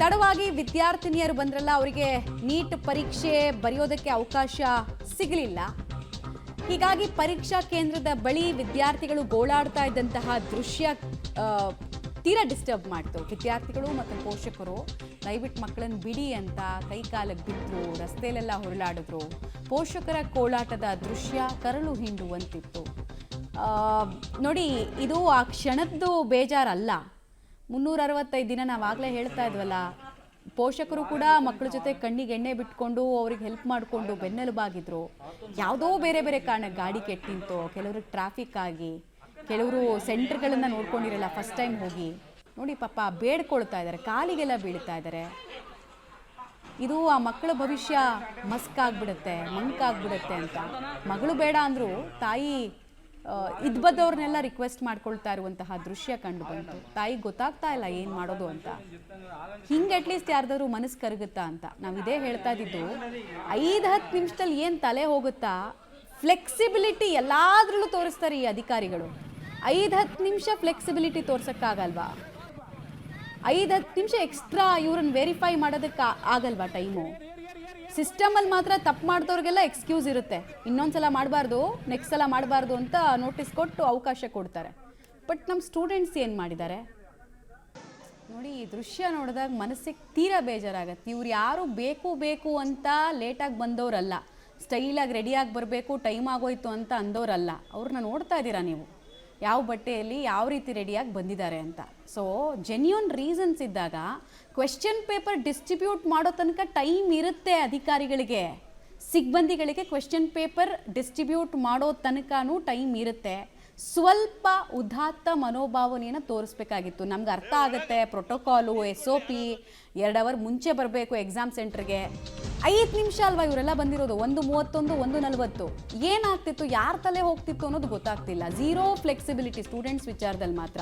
ತಡವಾಗಿ ವಿದ್ಯಾರ್ಥಿನಿಯರು ಬಂದ್ರಲ್ಲ, ಅವರಿಗೆ ನೀಟ್ ಪರೀಕ್ಷೆ ಬರೆಯೋದಕ್ಕೆ ಅವಕಾಶ ಸಿಗಲಿಲ್ಲ. ಹೀಗಾಗಿ ಪರೀಕ್ಷಾ ಕೇಂದ್ರದ ಬಳಿ ವಿದ್ಯಾರ್ಥಿಗಳು ಗೋಳಾಡ್ತಾ ಇದ್ದಂತಹ ದೃಶ್ಯ ತೀರಾ ಡಿಸ್ಟರ್ಬ್ ಮಾಡ್ತು. ವಿದ್ಯಾರ್ಥಿಗಳು ಮತ್ತು ಪೋಷಕರು ದಯವಿಟ್ಟು ಮಕ್ಕಳನ್ನು ಬಿಡಿ ಅಂತ ಕೈಕಾಲಕ್ಕೆ ಬಿದ್ದರು, ರಸ್ತೆಯಲ್ಲೆಲ್ಲ ಹೊರಳಾಡಿದ್ರು. ಪೋಷಕರ ಕೋಲಾಟದ ದೃಶ್ಯ ಕರಳು ಹಿಂಡುವಂತಿತ್ತು. ನೋಡಿ, ಇದು ಆ ಕ್ಷಣದ್ದು ಬೇಜಾರಲ್ಲ. 365 ದಿನ ನಾವಾಗಲೇ ಹೇಳ್ತಾ ಇದ್ವಲ್ಲ, ಪೋಷಕರು ಕೂಡ ಮಕ್ಕಳ ಜೊತೆ ಕಣ್ಣಿಗೆ ಎಣ್ಣೆ ಬಿಟ್ಕೊಂಡು ಅವ್ರಿಗೆ ಹೆಲ್ಪ್ ಮಾಡಿಕೊಂಡು ಬೆನ್ನೆಲುಬಾಗಿದ್ರು. ಯಾವುದೋ ಬೇರೆ ಬೇರೆ ಕಾರಣಕ್ಕೆ ಗಾಡಿ ಕೆಟ್ಟು ನಿಂತು, ಕೆಲವ್ರಿಗೆ ಟ್ರಾಫಿಕ್ ಆಗಿ, ಕೆಲವರು ಸೆಂಟರ್ಗಳನ್ನು ನೋಡ್ಕೊಂಡಿರಲ್ಲ, ಫಸ್ಟ್ ಟೈಮ್ ಹೋಗಿ ನೋಡಿ ಪಾಪ ಬೇಡ್ಕೊಳ್ತಾ ಇದ್ದಾರೆ, ಕಾಲಿಗೆಲ್ಲ ಬೀಳ್ತಾ ಇದ್ದಾರೆ. ಇದು ಆ ಮಕ್ಕಳ ಭವಿಷ್ಯ ಮಸ್ಕಾಗ್ಬಿಡುತ್ತೆ, ಮಂಕಾಗ್ಬಿಡುತ್ತೆ ಅಂತ. ಮಗಳು ಬೇಡ ಅಂದರೂ ತಾಯಿ ಇದ್ಬದ್ದವ್ರನ್ನೆಲ್ಲ ರಿಕ್ವೆಸ್ಟ್ ಮಾಡ್ಕೊಳ್ತಾ ಇರುವಂತಹ ದೃಶ್ಯ ಕಂಡು ಬಂತು. ತಾಯಿಗೆ ಗೊತ್ತಾಗ್ತಾ ಇಲ್ಲ ಏನು ಮಾಡೋದು ಅಂತ. ಹಿಂಗೆ ಅಟ್ಲೀಸ್ಟ್ ಯಾರ್ದಾದ್ರು ಮನಸ್ಸು ಕರಗುತ್ತಾ ಅಂತ ನಾವು ಇದೇ ಹೇಳ್ತಾ ಇದ್ದಿದ್ದು. 5-10 ನಿಮಿಷದಲ್ಲಿ ಏನು ತಲೆ ಹೋಗುತ್ತಾ, ಫ್ಲೆಕ್ಸಿಬಿಲಿಟಿ ಎಲ್ಲಾದ್ರಲ್ಲೂ ತೋರಿಸ್ತಾರೆ ಈ ಅಧಿಕಾರಿಗಳು. 5-10 ನಿಮಿಷ ಫ್ಲೆಕ್ಸಿಬಿಲಿಟಿ ತೋರ್ಸೋಕ್ಕಾಗಲ್ವಾ? 5-10 ನಿಮಿಷ ಎಕ್ಸ್ಟ್ರಾ ಇವ್ರನ್ನ ವೆರಿಫೈ ಮಾಡೋದಕ್ಕೆ ಆಗಲ್ವಾ ಟೈಮು? ಸಿಸ್ಟಮಲ್ಲಿ ಮಾತ್ರ ತಪ್ಪು ಮಾಡಿದವ್ರಿಗೆಲ್ಲ ಎಕ್ಸ್ಕ್ಯೂಸ್ ಇರುತ್ತೆ. ಇನ್ನೊಂದ್ಸಲ ಮಾಡಬಾರ್ದು, ನೆಕ್ಸ್ಟ್ ಸಲ ಮಾಡಬಾರ್ದು ಅಂತ ನೋಟಿಸ್ ಕೊಟ್ಟು ಅವಕಾಶ ಕೊಡ್ತಾರೆ. ಬಟ್ ನಮ್ಮ ಸ್ಟೂಡೆಂಟ್ಸ್ ಏನು ಮಾಡಿದ್ದಾರೆ ನೋಡಿ, ಈ ದೃಶ್ಯ ನೋಡಿದಾಗ ಮನಸ್ಸಿಗೆ ತೀರಾ ಬೇಜಾರಾಗತ್ತೆ. ಇವ್ರು ಯಾರು ಬೇಕು ಅಂತ ಲೇಟಾಗಿ ಬಂದವರಲ್ಲ, ಸ್ಟೈಲಾಗಿ ರೆಡಿಯಾಗಿ ಬರಬೇಕು, ಟೈಮ್ ಆಗೋಯ್ತು ಅಂತ ಅಂದವರಲ್ಲ. ಅವ್ರನ್ನ ನೋಡ್ತಾ ಇದ್ದೀರಾ ನೀವು, ಯಾವ ಬಟ್ಟೆಯಲ್ಲಿ ಯಾವ ರೀತಿ ರೆಡಿಯಾಗಿ ಬಂದಿದ್ದಾರೆ ಅಂತ. ಸೊ ಜೆನ್ಯೂನ್ ರೀಸನ್ಸ್ ಇದ್ದಾಗ ಕ್ವೆಶ್ಚನ್ ಪೇಪರ್ ಡಿಸ್ಟ್ರಿಬ್ಯೂಟ್ ಮಾಡೋ ತನಕ ಟೈಮ್ ಇರುತ್ತೆ ಅಧಿಕಾರಿಗಳಿಗೆ, ಸಿಬ್ಬಂದಿಗಳಿಗೆ. ಕ್ವೆಶ್ಚನ್ ಪೇಪರ್ ಡಿಸ್ಟ್ರಿಬ್ಯೂಟ್ ಮಾಡೋ ತನಕನೂ ಟೈಮ್ ಇರುತ್ತೆ. ಸ್ವಲ್ಪ ಉದಾತ್ತ ಮನೋಭಾವನೆಯನ್ನು ತೋರಿಸ್ಬೇಕಾಗಿತ್ತು. ನಮ್ಗೆ ಅರ್ಥ ಆಗುತ್ತೆ, ಪ್ರೋಟೋಕಾಲು, SOP, 2 ಅವರ್ ಮುಂಚೆ ಬರಬೇಕು ಎಕ್ಸಾಮ್ ಸೆಂಟ್ರಿಗೆ. 5 ನಿಮಿಷ ಅಲ್ವಾ ಇವರೆಲ್ಲ ಬಂದಿರೋದು, 1:31, 1:40. ಏನಾಗ್ತಿತ್ತು, ಯಾರ ತಲೆ ಹೋಗ್ತಿತ್ತು ಅನ್ನೋದು ಗೊತ್ತಾಗ್ತಿಲ್ಲ. ಝೀರೋ ಫ್ಲೆಕ್ಸಿಬಿಲಿಟಿ ಸ್ಟೂಡೆಂಟ್ಸ್ ವಿಚಾರದಲ್ಲಿ ಮಾತ್ರ.